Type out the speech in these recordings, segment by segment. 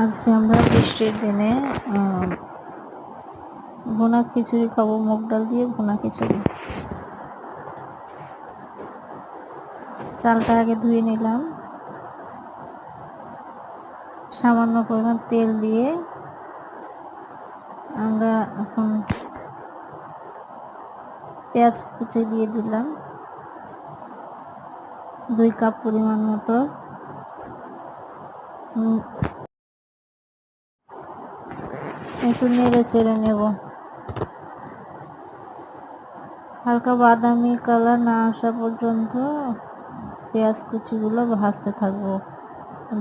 আজকে আমরা বৃষ্টির দিনে ভুনা খিচুড়ি খাবো, মুগ ডাল দিয়ে ভুনা খিচুড়ি। চালটা আগে ধুয়ে নিলাম, সামান্য পরিমাণ তেল দিয়ে আমরা এখন পেঁয়াজ কুচি দিয়ে দিলাম 2 কাপ পরিমাণ মতো। একটু নেড়ে চেড়ে নেব, হালকা বাদামি কালার না আসা পর্যন্ত পেঁয়াজ কুচিগুলো ভাজতে থাকবো।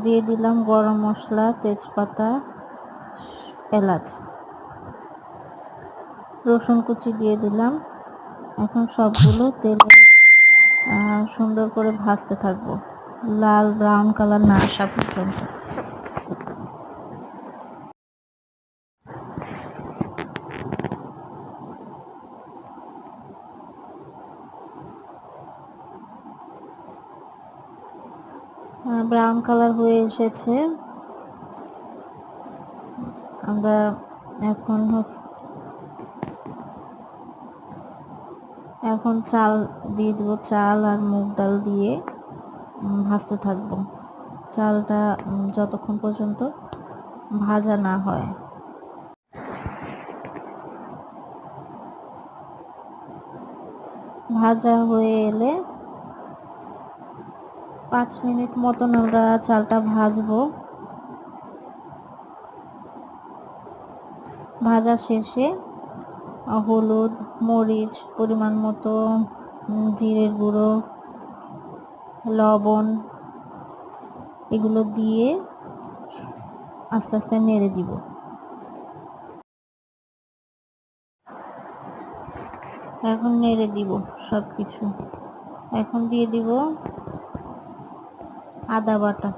দিয়ে দিলাম গরম মশলা, তেজপাতা, এলাচ, রসুন কুচি দিয়ে দিলাম। এখন সবগুলো তেলে সুন্দর করে ভাজতে থাকবো, লাল ব্রাউন কালার না আসা পর্যন্ত। ব্রাউন কালার হয়ে এসেছে। আমরা এখন চাল দিয়ে দেব, চাল আর মুগ ডাল দিয়ে ভাজতে থাকবো। চালটা যতক্ষণ পর্যন্ত ভাজা না হয়। ভাজা হয়ে এলে 5 মিনিট মতন আমরা চালটা ভাজবো। ভাজা শেষে হলুদ, মরিচ পরিমাণ মতো, জিরের গুঁড়ো, লবণ এগুলো দিয়ে আস্তে আস্তে নেড়ে দিব। এখন নেড়ে দিব সব কিছু। এখন দিয়ে দিব আদা বাটা,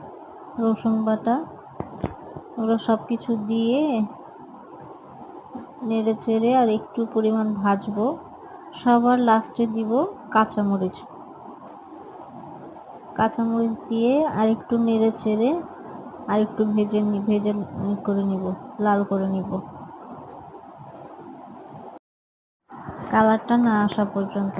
রসুন বাটা, ওগুলো সব কিছু দিয়ে নেড়ে চেড়ে আর একটু পরিমাণ ভাজবো। সবার লাস্টে দিব কাঁচামরিচ। কাঁচামরিচ দিয়ে আর একটু নেড়ে চেড়ে আর একটু ভেজে করে নিব, লাল করে নিব, কালারটা না আসা পর্যন্ত।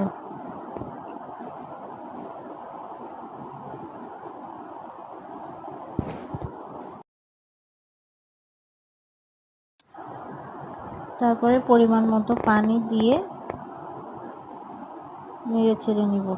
তারপরে পরিমাণ মতো পানি দিয়ে নেড়ে চেড়ে নিব।